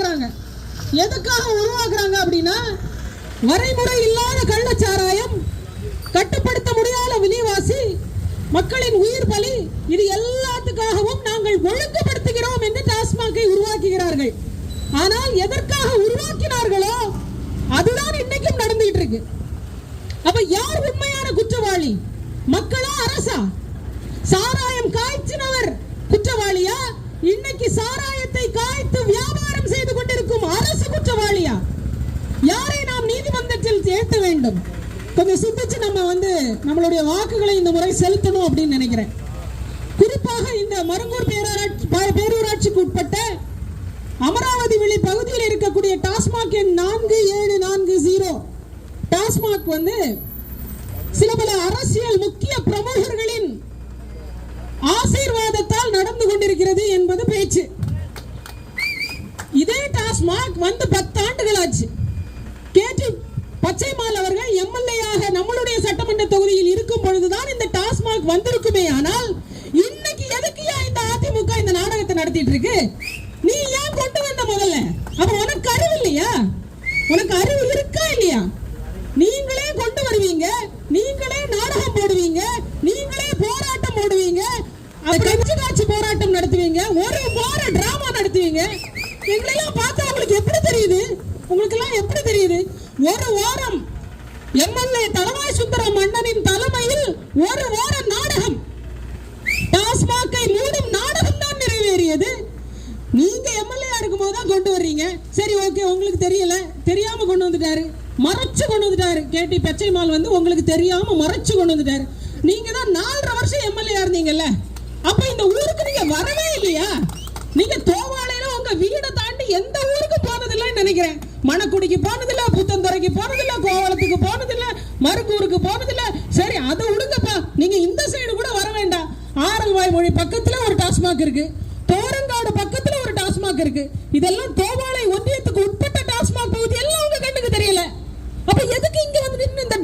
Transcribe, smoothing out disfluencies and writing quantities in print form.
உருவாக்குறாங்க. எதுக்காக உருவாக்குறாங்க அப்படின்னா, வரைமுறை இல்லாத கள்ளச்சாராயம், கட்டுப்படுத்த முடியாத விலைவாசி, மக்களின் உயிர் பலி, இது எல்லாத்துக்காகவும் நாங்கள் ஒழுங்குபடுத்துகிறோம் என்று டாஸ்மாகை உருவாக்குகிறார்கள். ஆனால் எதற்காக உருவாக்கினார்களோ அதுதான் இன்னைக்கும் நடந்துட்டு இருக்கு. அப்ப யார் உண்மையான குற்றவாளி? மக்களா, அரசா? சாராயம் காய்ச்சினவர் குற்றவாளியா? இன்னைக்கு சாராயத்தை காய்த்து வியாபாரம் செய்து கொண்டிருக்கும் அரசு குற்றவாளியா? யாரை நாம் நீதிமன்றத்தில் சேர்த்த வேண்டும்? கொஞ்சம் சிந்திச்சு நம்ம நம்மளுடைய வாக்குகளை இந்த முறை செலுத்தணும் அப்படின்னு நினைக்கிறேன். குறிப்பாக இந்த மருங்கூர் பேரூராட்சிக்கு உட்பட்ட அமராவதி விளை பகுதியில் இருக்கக்கூடிய டாஸ்மாக் எண் 4740 டாஸ்மாக் சில பல அரசியல் முக்கிய பிரமுகர்களின் ஆசீர்வாதத்தால் நடந்து கொண்டிருக்கிறது என்பது பேச்சு. இதே டாஸ்மாக் 10 ஆண்டுகள் ஆச்சு. கேடி பச்சைமால் அவர்கள் எம்எல்ஏயாக நம்மளுடைய சட்டமன்ற தொகுதியில் இருக்கும் பொழுதுதான் இந்த டாஸ்மாக் வந்திருக்குமே. ஆனால் இன்னைக்கு எதுக்குயா இந்த அதிமுக இந்த நாடகத்தை நடத்திட்டு இருக்கு? நீ ஏன் கொண்டு வந்த முதல்ல? அப்ப உனக்கு அறிவு இல்லையா? உனக்கு அறிவு இருக்கா இல்லையா? நீங்களே கொண்டு வருவீங்க, நீங்களே நாடகம் போடுவீங்க, நீங்களே போராட்டம் போடுவீங்க, கட்சி காட்சி போராட்டம் நடத்துவீங்க, ஒரு வார டிராமா நடத்துவீங்க. எங்களையெல்லாம் பார்த்தா உங்களுக்கு எப்படி தெரியுது? உங்களுக்கு எல்லாம் எப்படி தெரியுது? ஒரு வாரம் எம்எல்ஏ தளவாய் சுந்தரம் அண்ணனின் தலைமையில் ஒரு வார நாடகம், டாஸ்மாகை மூடும் நாடகம் தான் நிறைவேறியது. நீங்க எம்எல்ஏ இருக்கும் போது தான் கொண்டு வர்றீங்க. சரி, ஓகே, உங்களுக்கு தெரியல, தெரியாம கொண்டு வந்துட்டாரு, மறைச்சு கொண்டு வந்துட்டாரு. கேடி பச்சைமால் உங்களுக்கு தெரியாம மறைச்சு கொண்டு வந்துட்டாரு. நீங்க தான் 4.5 வருஷம் எம்எல்ஏ இருந்தீங்கல்ல, அப்ப இந்த ஊருக்கு நீங்க வரவே இல்லையா? நீங்க தோவாளையில உங்க வீடை தாண்டி எந்த ஊருக்கு போனதில்லைன்னு நினைக்கிறேன். மணக்குடிக்கு போனதில்ல, புத்தந்துறைக்கு போனதில்ல, கோவளத்துக்கு போனதில்ல, மருங்கூருக்கு போனதில்ல. சரி, அதை விடுங்கப்பா, நீங்க இந்த சைடு கூட வர வேண்டாம். ஆரல்வாய் மொழி பக்கத்துல ஒரு டாஸ்மாக் இருக்கு, தோரங்காடு பக்கத்துல ஒரு டாஸ்மாக் இருக்கு. இதெல்லாம் தோவாளை ஒன்றியத்துக்கு உட்பட்ட டாஸ்மாக் பகுதி எல்லாம் உங்க கண்ணுக்கு தெரியல. அப்ப எதுக்கு இங்க நின்று இந்த